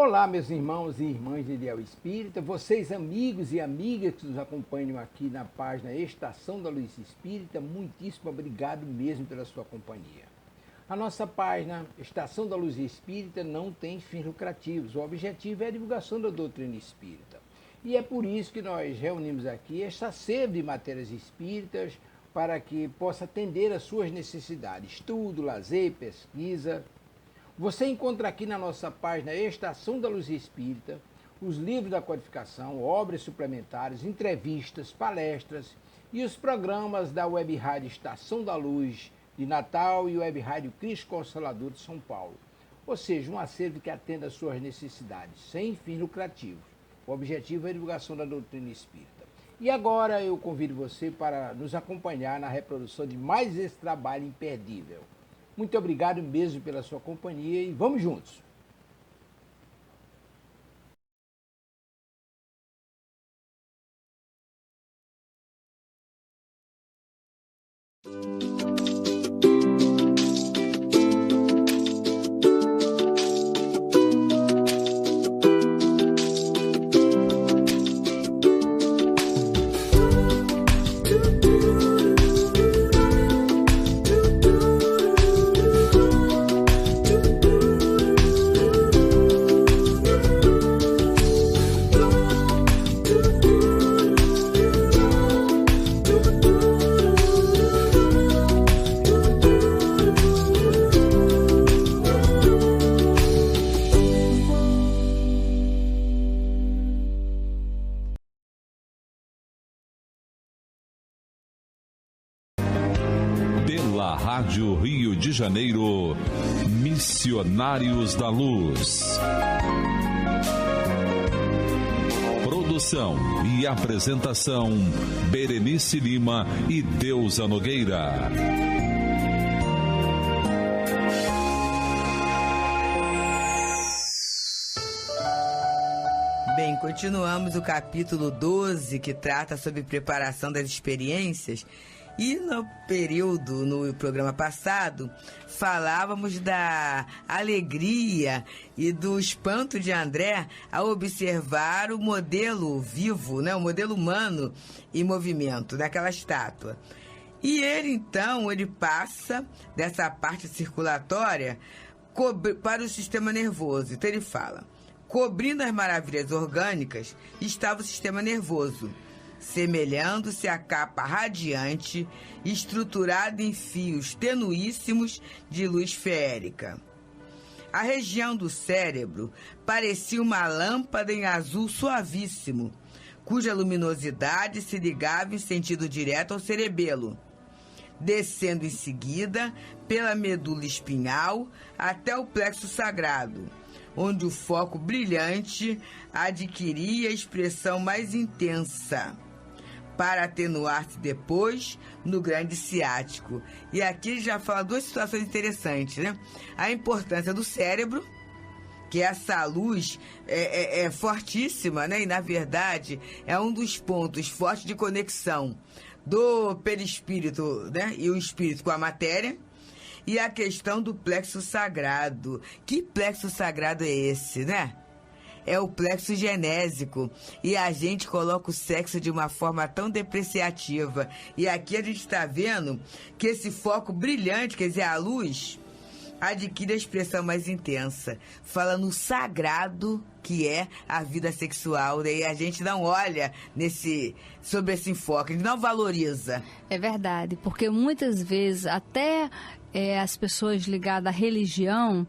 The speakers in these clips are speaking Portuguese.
Olá, meus irmãos e irmãs de Ideal Espírita, vocês amigos e amigas que nos acompanham aqui na página Estação da Luz Espírita, muitíssimo obrigado mesmo pela sua companhia. A nossa página Estação da Luz Espírita não tem fins lucrativos, o objetivo é a divulgação da doutrina espírita. E é por isso que nós reunimos aqui esta sede de matérias espíritas para que possa atender às suas necessidades, estudo, lazer, pesquisa. Você encontra aqui na nossa página Estação da Luz Espírita os livros da codificação, obras suplementares, entrevistas, palestras e os programas da Web Rádio Estação da Luz de Natal e Web Rádio Cristo Consolador de São Paulo. Ou seja, um acervo que atenda às suas necessidades, sem fins lucrativos. O objetivo é a divulgação da doutrina espírita. E agora eu convido você para nos acompanhar na reprodução de mais esse trabalho imperdível. Muito obrigado mesmo pela sua companhia e vamos juntos! Rádio Rio de Janeiro, Missionários da Luz. Produção e apresentação, Berenice Lima e Deusa Nogueira. Bem, continuamos o capítulo 12, que trata sobre preparação das experiências. E no programa passado, falávamos da alegria e do espanto de André ao observar o modelo vivo, né, o modelo humano em movimento daquela estátua. E ele passa dessa parte circulatória para o sistema nervoso. Então ele fala, cobrindo as maravilhas orgânicas estava o sistema nervoso, semelhando-se à capa radiante, estruturada em fios tenuíssimos de luz feérica. A região do cérebro parecia uma lâmpada em azul suavíssimo, cuja luminosidade se ligava em sentido direto ao cerebelo, descendo em seguida pela medula espinhal até o plexo sagrado, onde o foco brilhante adquiria expressão mais intensa, para atenuar-se depois no grande ciático. E aqui ele já fala duas situações interessantes, né? A importância do cérebro, que essa luz é fortíssima, né? E, na verdade, é um dos pontos fortes de conexão do perispírito, né? E o espírito com a matéria. E a questão do plexo sagrado. Que plexo sagrado é esse, né? É o plexo genésico, e a gente coloca o sexo de uma forma tão depreciativa. E aqui a gente está vendo que esse foco brilhante, quer dizer, a luz, adquire a expressão mais intensa. Fala no sagrado que é a vida sexual, e a gente não olha sobre esse enfoque, a gente não valoriza. É verdade, porque muitas vezes até as pessoas ligadas à religião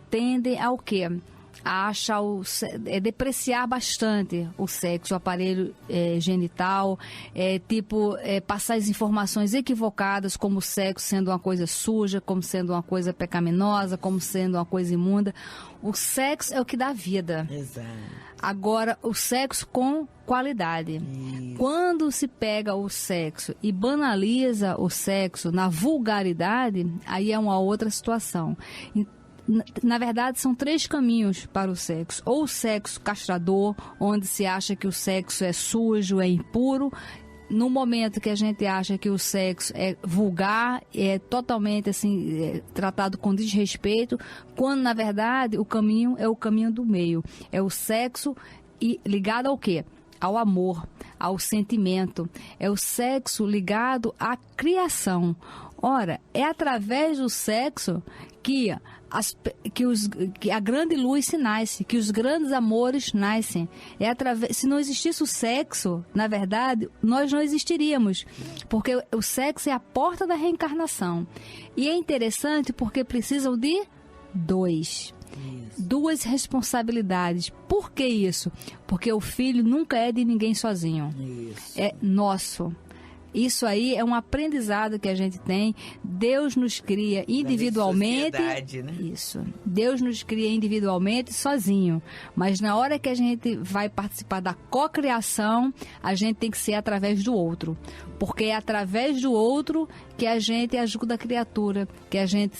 tendem ao quê? A achar depreciar bastante o sexo, o aparelho genital, passar as informações equivocadas, como o sexo sendo uma coisa suja, como sendo uma coisa pecaminosa, como sendo uma coisa imunda. O sexo é o que dá vida. Exato. Agora, o sexo com qualidade. Isso. Quando se pega o sexo e banaliza o sexo na vulgaridade, aí é uma outra situação. Na verdade, são 3 caminhos para o sexo. Ou o sexo castrador, onde se acha que o sexo é sujo, é impuro. no momento que a gente acha que o sexo é vulgar, é totalmente assim, tratado com desrespeito, quando na verdade o caminho é o caminho do meio. É o sexo ligado ao quê? Ao amor, ao sentimento. É o sexo ligado à criação. Ora, é através do sexo que a grande luz se nasce, que os grandes amores nascem. Se não existisse o sexo, na verdade, nós não existiríamos, porque o sexo é a porta da reencarnação. E é interessante porque precisam de duas responsabilidades. Por que isso? Porque o filho nunca é de ninguém sozinho. Isso. É nosso. Isso aí é um aprendizado que a gente tem. Deus nos cria individualmente. Né? Isso. Deus nos cria individualmente, sozinho. Mas na hora que a gente vai participar da cocriação, a gente tem que ser através do outro. Porque é através do outro que a gente ajuda a criatura, que a gente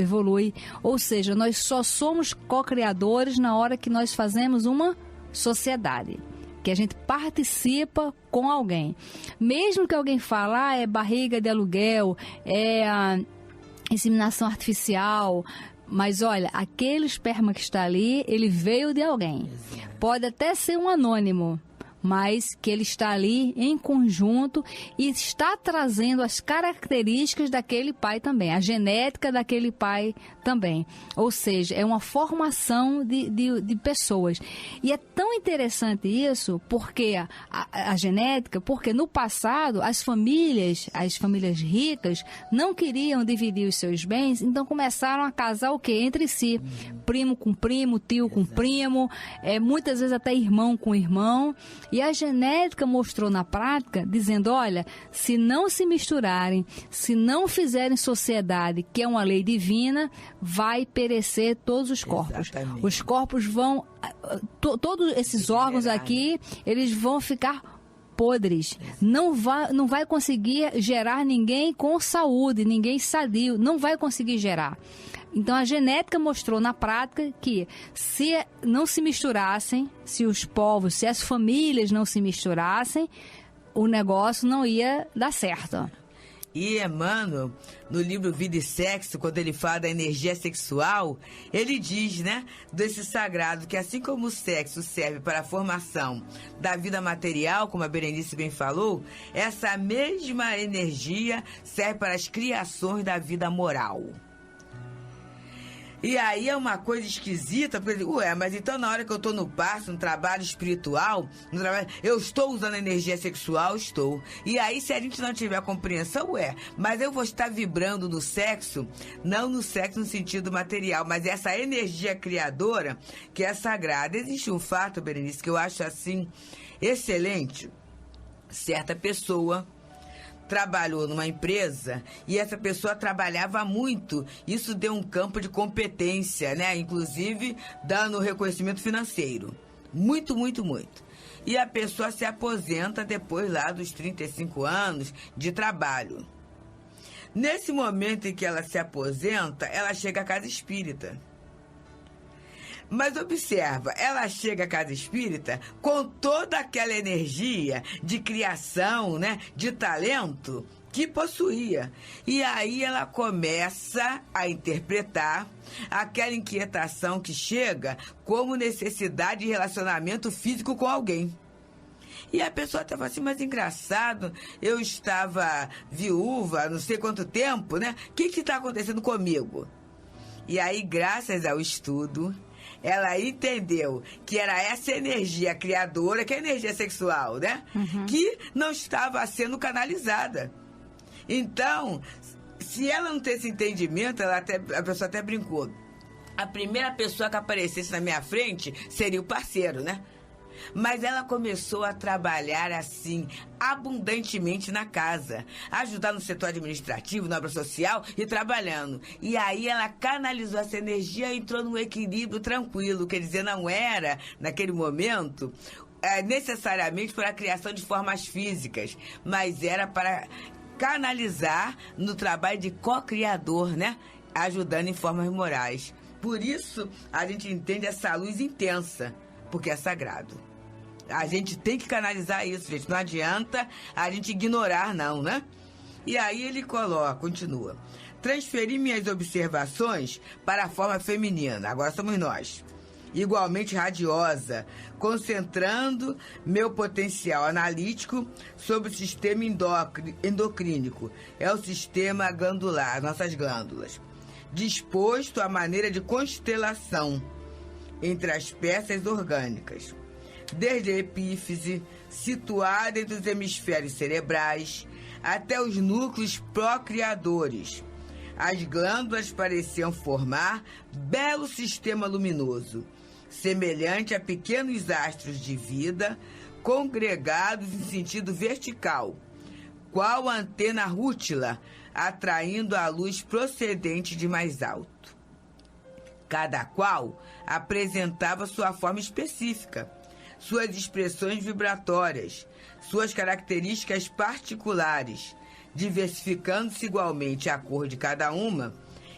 evolui. Ou seja, nós só somos cocriadores na hora que nós fazemos uma sociedade, que a gente participa com alguém. Mesmo que alguém fale, é barriga de aluguel, é a inseminação artificial, mas olha, aquele esperma que está ali, ele veio de alguém. Pode até ser um anônimo, mas que ele está ali em conjunto e está trazendo as características daquele pai também, a genética daquele pai também. Ou seja, é uma formação de pessoas. E é tão interessante isso, porque a genética, porque no passado as famílias ricas não queriam dividir os seus bens, então começaram a casar o quê? Entre si. Primo com primo, tio com primo, muitas vezes até irmão com irmão. E a genética mostrou na prática, dizendo, olha, se não se misturarem, se não fizerem sociedade, que é uma lei divina, vai perecer todos os corpos. Exatamente. Os corpos vão, todos esses órgãos aqui, eles vão ficar podres. Não vai conseguir gerar ninguém com saúde, ninguém sadio, não vai conseguir gerar. Então, a genética mostrou na prática que se não se misturassem, se os povos, se as famílias não se misturassem, o negócio não ia dar certo. E Emmanuel, no livro Vida e Sexo, quando ele fala da energia sexual, ele diz, né, desse sagrado, que assim como o sexo serve para a formação da vida material, como a Berenice bem falou, essa mesma energia serve para as criações da vida moral. E aí é uma coisa esquisita, porque, mas então na hora que eu estou no passo, no trabalho espiritual, eu estou usando a energia sexual? Estou. E aí, se a gente não tiver compreensão, mas eu vou estar vibrando no sexo, não no sexo no sentido material, mas essa energia criadora que é sagrada. Existe um fato, Berenice, que eu acho assim excelente. Certa pessoa trabalhou numa empresa e essa pessoa trabalhava muito. Isso deu um campo de competência, né? Inclusive dando reconhecimento financeiro. Muito, muito, muito. E a pessoa se aposenta depois lá dos 35 anos de trabalho. Nesse momento em que ela se aposenta, ela chega à casa espírita. Mas observa, ela chega à casa espírita com toda aquela energia de criação, né, de talento que possuía. E aí ela começa a interpretar aquela inquietação que chega como necessidade de relacionamento físico com alguém. E a pessoa estava assim, mas engraçado, eu estava viúva, não sei quanto tempo, né? O que está acontecendo comigo? E aí, graças ao estudo, ela entendeu que era essa energia criadora, que é a energia sexual, né? Que não estava sendo canalizada. Então, se ela não tem esse entendimento, a pessoa até brincou. A primeira pessoa que aparecesse na minha frente seria o parceiro, né? Mas ela começou a trabalhar assim, abundantemente na casa, ajudar no setor administrativo, na obra social e trabalhando. E aí ela canalizou essa energia e entrou num equilíbrio tranquilo, quer dizer, não era, naquele momento, necessariamente para a criação de formas físicas, mas era para canalizar no trabalho de co-criador, né? Ajudando em formas morais. Por isso, a gente entende essa luz intensa, porque é sagrado. A gente tem que canalizar isso, gente. Não adianta a gente ignorar, não, né? E aí ele continua. Transferi minhas observações para a forma feminina. Agora somos nós. Igualmente radiosa, concentrando meu potencial analítico sobre o sistema endocrínico. É o sistema glandular, nossas glândulas. Disposto à maneira de constelação entre as peças orgânicas. Desde a epífise, situada entre os hemisférios cerebrais, até os núcleos procriadores. As glândulas pareciam formar belo sistema luminoso, semelhante a pequenos astros de vida congregados em sentido vertical, qual a antena rútila, atraindo a luz procedente de mais alto. Cada qual apresentava sua forma específica, suas expressões vibratórias, suas características particulares, diversificando-se igualmente a cor de cada uma,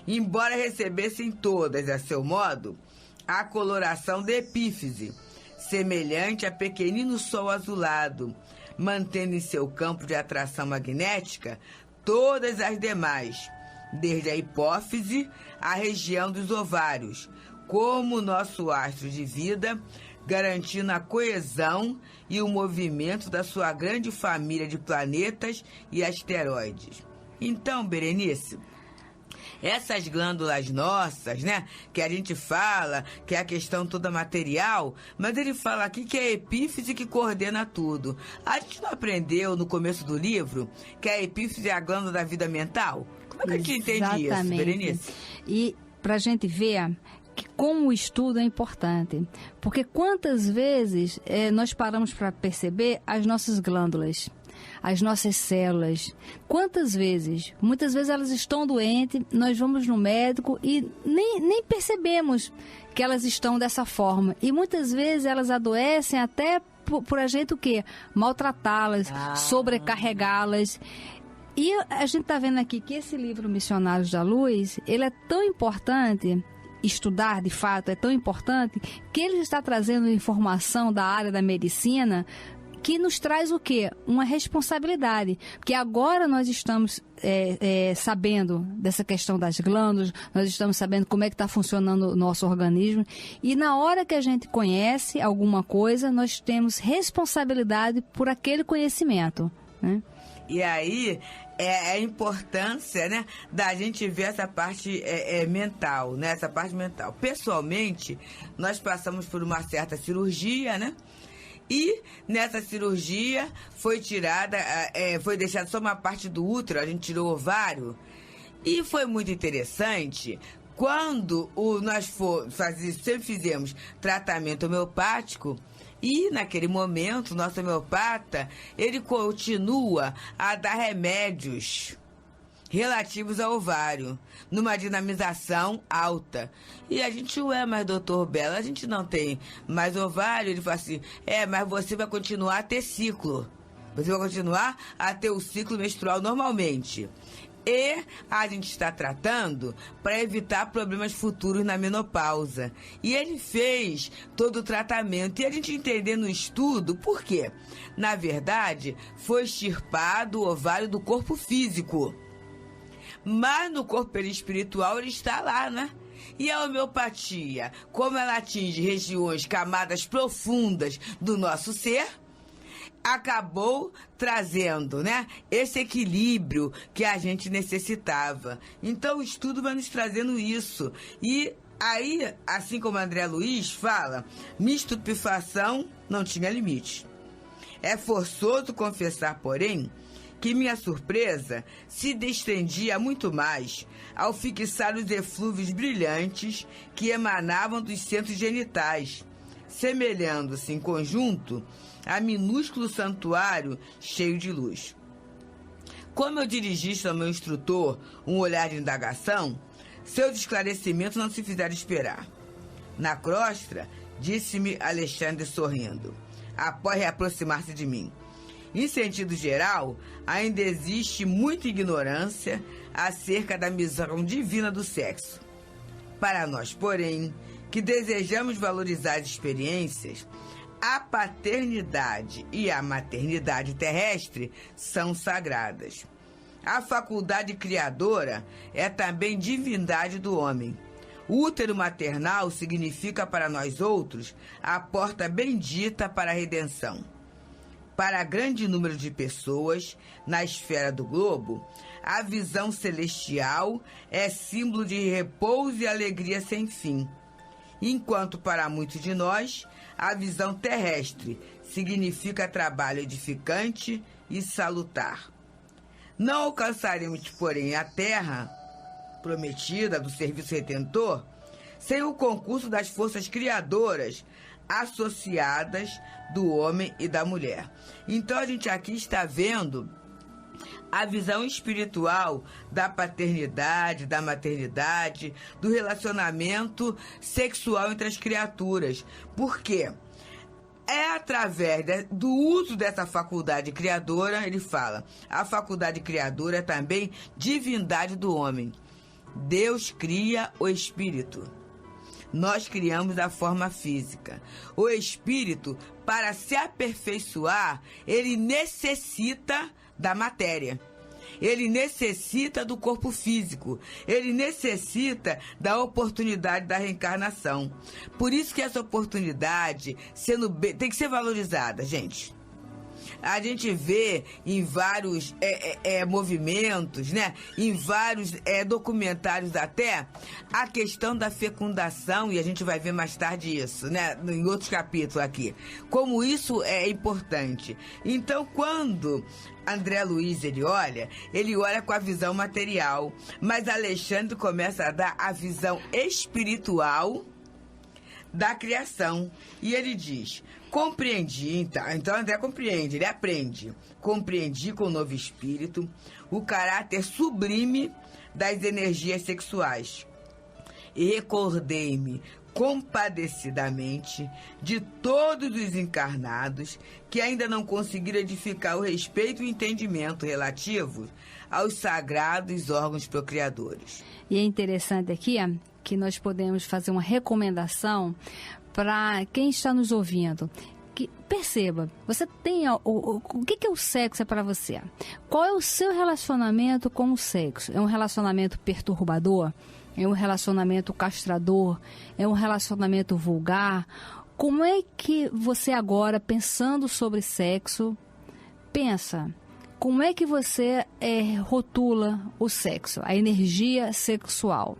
embora recebessem todas, a seu modo, a coloração da epífise, semelhante a pequenino sol azulado, mantendo em seu campo de atração magnética todas as demais, desde a hipófise à região dos ovários, como o nosso astro de vida, garantindo a coesão e o movimento da sua grande família de planetas e asteroides. Então, Berenice, essas glândulas nossas, né, que a gente fala, que é a questão toda material, mas ele fala aqui que é a epífise que coordena tudo. A gente não aprendeu no começo do livro que a epífise é a glândula da vida mental? Como é que a gente entende isso, Berenice? E para a gente ver que como o estudo é importante, porque quantas vezes nós paramos para perceber as nossas glândulas, as nossas células, quantas vezes, muitas vezes elas estão doentes, nós vamos no médico e nem percebemos que elas estão dessa forma, e muitas vezes elas adoecem até por a gente o quê? Maltratá-las, sobrecarregá-las. E a gente está vendo aqui que esse livro Missionários da Luz, ele é tão importante, estudar de fato é tão importante, que ele está trazendo informação da área da medicina que nos traz o quê? Uma responsabilidade. Porque agora nós estamos sabendo dessa questão das glândulas, nós estamos sabendo como é que está funcionando o nosso organismo, e na hora que a gente conhece alguma coisa, nós temos responsabilidade por aquele conhecimento, né? E aí é a importância, né, da gente ver essa parte mental, né, essa parte mental. Pessoalmente, nós passamos por uma certa cirurgia, né? E nessa cirurgia foi deixada só uma parte do útero, a gente tirou o ovário. E foi muito interessante quando nós sempre fizemos tratamento homeopático. E, naquele momento, o nosso homeopata, ele continua a dar remédios relativos ao ovário, numa dinamização alta. E a gente, mas doutor Belo, a gente não tem mais ovário. Ele fala assim, mas você vai continuar a ter ciclo. Você vai continuar a ter o ciclo menstrual normalmente. E a gente está tratando para evitar problemas futuros na menopausa. E ele fez todo o tratamento. E a gente entender no estudo por quê. Na verdade, foi extirpado o ovário do corpo físico. Mas no corpo perispiritual ele está lá, né? E a homeopatia, como ela atinge regiões, camadas profundas do nosso ser, acabou trazendo, né, esse equilíbrio que a gente necessitava. Então o estudo vai nos trazendo isso. E aí, assim como André Luiz fala, minha estupefação não tinha limite. É forçoso confessar, porém, que minha surpresa se estendia muito mais ao fixar os eflúvios brilhantes que emanavam dos centros genitais, semelhando-se em conjunto a minúsculo santuário cheio de luz. Como eu dirigisse ao meu instrutor um olhar de indagação, seus esclarecimentos não se fizeram esperar. Na crosta, disse-me Alexandre sorrindo, após reaproximar-se de mim. Em sentido geral, ainda existe muita ignorância acerca da missão divina do sexo. Para nós, porém, que desejamos valorizar as experiências, A paternidade e a maternidade terrestre são sagradas. A faculdade criadora é também divindade do homem. O útero maternal significa para nós outros a porta bendita para a redenção. Para grande número de pessoas, na esfera do globo, a visão celestial é símbolo de repouso e alegria sem fim. Enquanto para muitos de nós, a visão terrestre significa trabalho edificante e salutar. Não alcançaremos, porém, a terra prometida do serviço redentor sem o concurso das forças criadoras associadas do homem e da mulher. Então a gente aqui está vendo a visão espiritual da paternidade, da maternidade, do relacionamento sexual entre as criaturas. Por quê? É através do uso dessa faculdade criadora, ele fala, a faculdade criadora é também divindade do homem. Deus cria o espírito. Nós criamos a forma física. O espírito, para se aperfeiçoar, ele necessita da matéria. Ele necessita do corpo físico. Ele necessita da oportunidade da reencarnação. Por isso que essa oportunidade tem que ser valorizada, gente. A gente vê em vários movimentos, né? Em vários documentários até, a questão da fecundação, e a gente vai ver mais tarde isso, né? Em outros capítulos aqui. Como isso é importante. Então, quando André Luiz ele olha com a visão material, mas Alexandre começa a dar a visão espiritual da criação. E ele diz: compreendi, então André compreende, ele aprende. Compreendi com o novo espírito o caráter sublime das energias sexuais. E recordei-me compadecidamente de todos os encarnados que ainda não conseguiram edificar o respeito e o entendimento relativos aos sagrados órgãos procriadores. E é interessante aqui que nós podemos fazer uma recomendação para quem está nos ouvindo. Que perceba, você tem o que é o sexo para você? Qual é o seu relacionamento com o sexo? É um relacionamento perturbador? É um relacionamento castrador? É um relacionamento vulgar? Como é que você agora, pensando sobre sexo, pensa? Como é que você rotula o sexo, a energia sexual?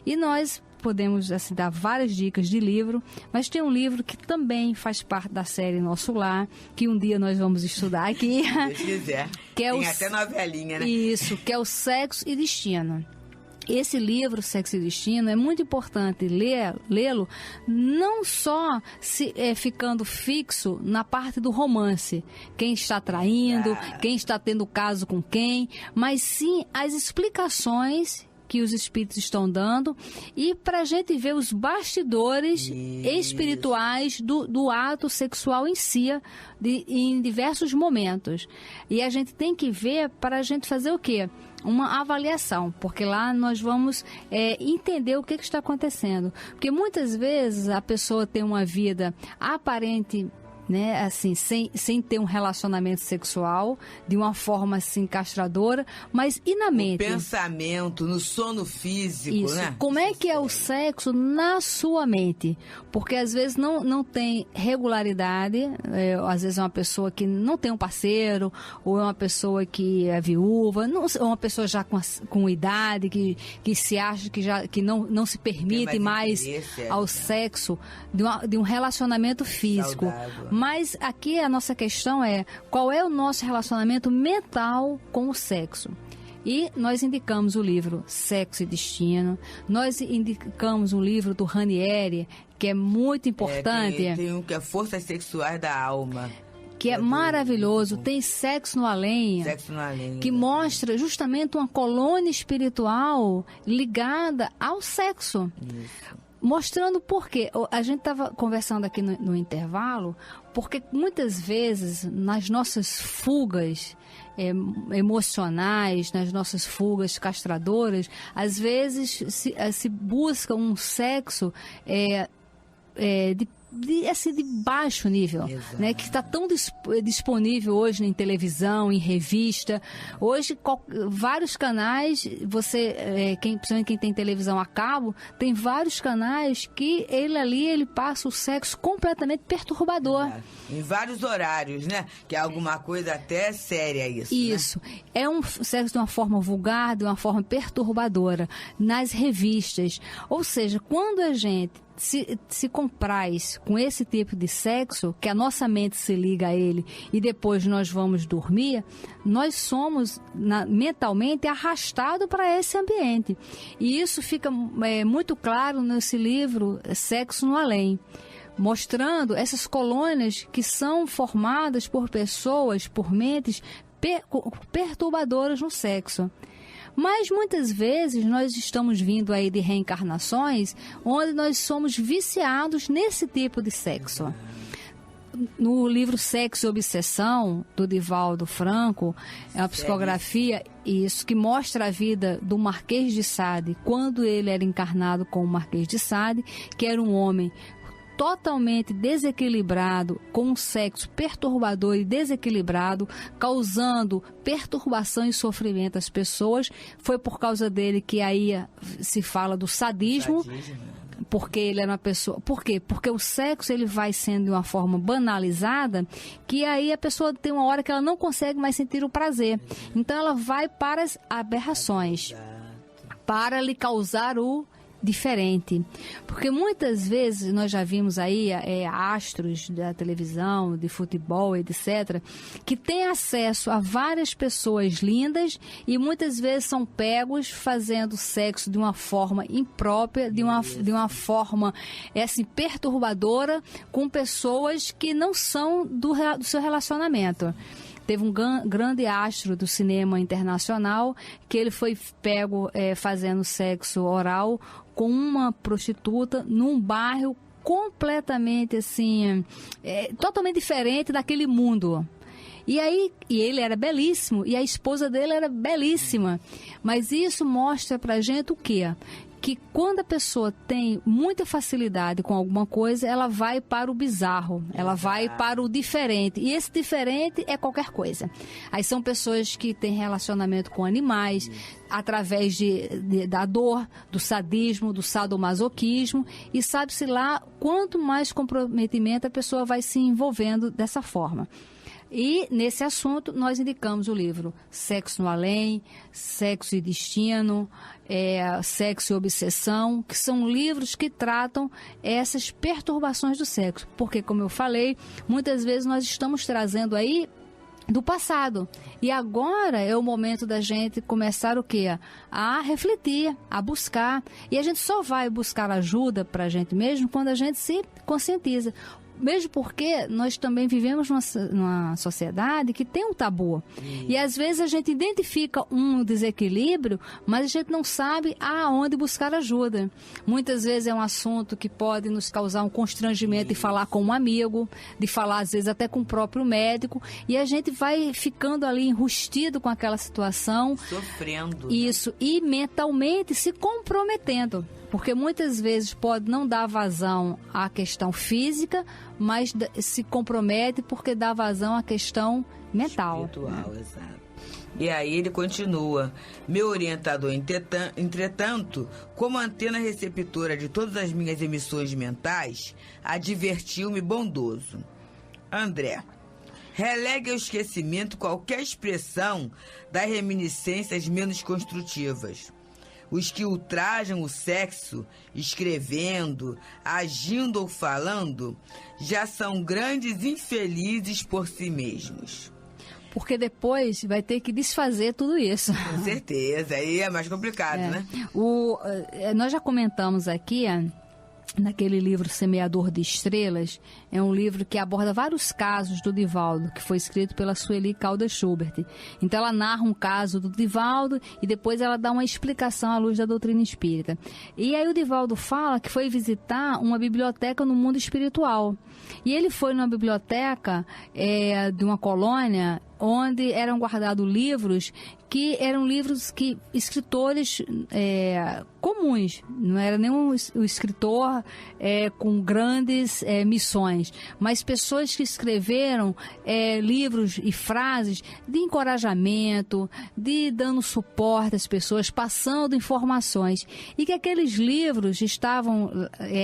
E nós podemos assim, dar várias dicas de livro, mas tem um livro que também faz parte da série Nosso Lar, que um dia nós vamos estudar aqui. Se quiser. Que é tem até novelinha, né? Isso, que é o Sexo e Destino. Esse livro, Sexo e Destino, é muito importante lê-lo, não só ficando fixo na parte do romance, quem está traindo, quem está tendo caso com quem, mas sim as explicações que os espíritos estão dando e para a gente ver os bastidores espirituais do ato sexual em si, em diversos momentos. E a gente tem que ver para a gente fazer o quê? Uma avaliação, porque lá nós vamos entender o que está acontecendo. Porque muitas vezes a pessoa tem uma vida aparente, né, assim, sem ter um relacionamento sexual de uma forma assim castradora, mas e na mente? O pensamento, no sono físico, isso, né? Como é que é o sexo na sua mente? Porque às vezes não tem regularidade, às vezes é uma pessoa que não tem um parceiro, ou é uma pessoa que é viúva, ou uma pessoa já com idade, que se acha que não se permite mais ao sexo de um relacionamento físico. Saudável. Mas aqui a nossa questão é qual é o nosso relacionamento mental com o sexo. E nós indicamos o livro Sexo e Destino, nós indicamos um livro do Ranieri, que é muito importante. Tem um que é Forças Sexuais da Alma. Que é maravilhoso, tem Sexo no Além, que mostra justamente uma colônia espiritual ligada ao sexo. Isso. Mostrando por quê. A gente estava conversando aqui no intervalo, porque muitas vezes nas nossas fugas emocionais, nas nossas fugas castradoras, às vezes se busca um sexo de baixo nível, né? Que está tão disponível hoje em televisão, em revista. Hoje, vários canais, principalmente quem tem televisão a cabo, tem vários canais que ele passa o sexo completamente perturbador. Em vários horários, né? Que é alguma coisa até séria isso. Isso. Né? É um sexo de uma forma vulgar, de uma forma perturbadora, nas revistas. Ou seja, quando a gente se compraz com esse tipo de sexo, que a nossa mente se liga a ele e depois nós vamos dormir, nós somos mentalmente arrastados para esse ambiente. E isso fica muito claro nesse livro Sexo no Além, mostrando essas colônias que são formadas por pessoas, por mentes perturbadoras no sexo. Mas muitas vezes nós estamos vindo aí de reencarnações onde nós somos viciados nesse tipo de sexo. No livro Sexo e Obsessão, do Divaldo Franco, é uma psicografia, isso, que mostra a vida do Marquês de Sade, quando ele era encarnado com o Marquês de Sade, que era um homem totalmente desequilibrado, com um sexo perturbador e desequilibrado, causando perturbação e sofrimento às pessoas. Foi por causa dele que aí se fala do sadismo. Porque ele era uma pessoa... Por quê? Porque o sexo ele vai sendo de uma forma banalizada, que aí a pessoa tem uma hora que ela não consegue mais sentir o prazer. Então ela vai para as aberrações, para lhe causar o diferente. Porque muitas vezes nós já vimos aí astros da televisão, de futebol, etc., que têm acesso a várias pessoas lindas e muitas vezes são pegos fazendo sexo de uma forma imprópria, de uma forma assim, perturbadora, com pessoas que não são do seu relacionamento. Teve um grande astro do cinema internacional que ele foi pego fazendo sexo oral com uma prostituta num bairro completamente assim, totalmente diferente daquele mundo. E ele era belíssimo e a esposa dele era belíssima. Mas isso mostra pra gente o quê? Que quando a pessoa tem muita facilidade com alguma coisa, ela vai para o bizarro, ela vai para o diferente. E esse diferente é qualquer coisa. Aí são pessoas que têm relacionamento com animais, através da dor, do sadismo, do sadomasoquismo, e sabe-se lá quanto mais comprometimento a pessoa vai se envolvendo dessa forma. E, nesse assunto, nós indicamos o livro Sexo no Além, Sexo e Destino, Sexo e Obsessão, que são livros que tratam essas perturbações do sexo. Porque, como eu falei, muitas vezes nós estamos trazendo aí do passado. E agora é o momento da gente começar o quê? A refletir, a buscar. E a gente só vai buscar ajuda para a gente mesmo quando a gente se conscientiza. Mesmo porque nós também vivemos numa sociedade que tem um tabu. E às vezes a gente identifica um desequilíbrio, mas a gente não sabe aonde buscar ajuda. Muitas vezes é um assunto que pode nos causar um constrangimento de falar com um amigo, de falar às vezes até com o próprio médico, e a gente vai ficando ali enrustido com aquela situação. Sofrendo. Isso, né? E mentalmente se comprometendo. Porque muitas vezes pode não dar vazão à questão física, mas se compromete porque dá vazão à questão mental. Espiritual, exato. E aí ele continua: meu orientador, entretanto, como antena receptora de todas as minhas emissões mentais, advertiu-me bondoso. André, relegue ao esquecimento qualquer expressão das reminiscências menos construtivas. Os que ultrajam o sexo, escrevendo, agindo ou falando, já são grandes infelizes por si mesmos. Porque depois vai ter que desfazer tudo isso. Com certeza, aí é mais complicado, né? Nós já comentamos aqui, naquele livro Semeador de Estrelas, é um livro que aborda vários casos do Divaldo, que foi escrito pela Sueli Caldas Schubert. Então ela narra um caso do Divaldo e depois ela dá uma explicação à luz da doutrina espírita. E aí o Divaldo fala que foi visitar uma biblioteca no mundo espiritual. E ele foi numa biblioteca de uma colônia onde eram guardados livros que eram livros que escritores comuns, não era nenhum o escritor com grandes missões, mas pessoas que escreveram livros e frases de encorajamento, de dando suporte às pessoas, passando informações, e que aqueles livros estavam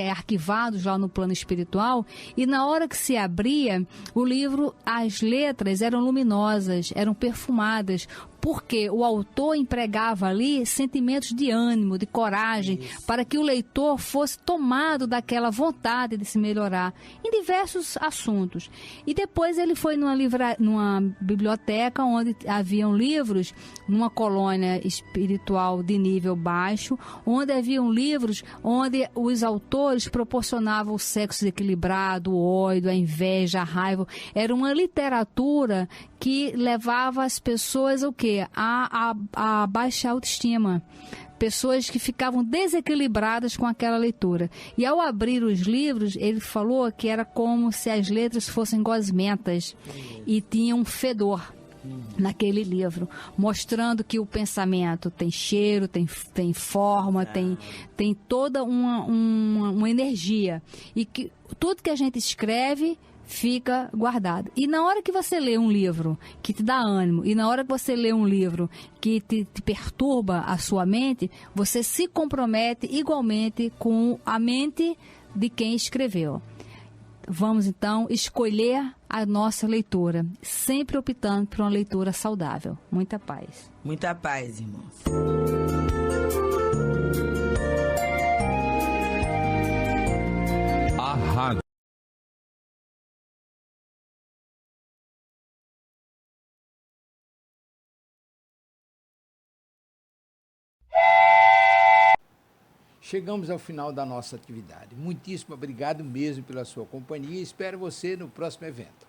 arquivados lá no plano espiritual, e na hora que se abria o livro, as letras eram luminosas, eram perfumadas, porque o autor empregava ali sentimentos de ânimo, de coragem, para que o leitor fosse tomado daquela vontade de se melhorar em diversos assuntos. E depois ele foi numa biblioteca onde haviam livros, numa colônia espiritual de nível baixo, onde haviam livros onde os autores proporcionavam o sexo desequilibrado, o ódio, a inveja, a raiva. Era uma literatura que levava as pessoas o quê? A baixa autoestima. Pessoas que ficavam desequilibradas com aquela leitura. E ao abrir os livros, ele falou que era como se as letras fossem gosmentas e tinham um fedor naquele livro, mostrando que o pensamento tem cheiro, tem forma, tem toda uma energia. E que tudo que a gente escreve fica guardado. E na hora que você lê um livro que te dá ânimo, e na hora que você lê um livro que te perturba a sua mente, você se compromete igualmente com a mente de quem escreveu. Vamos então escolher a nossa leitura, sempre optando por uma leitura saudável. Muita paz. Muita paz, irmãos. A rádio. Chegamos ao final da nossa atividade. Muitíssimo obrigado mesmo pela sua companhia e espero você no próximo evento.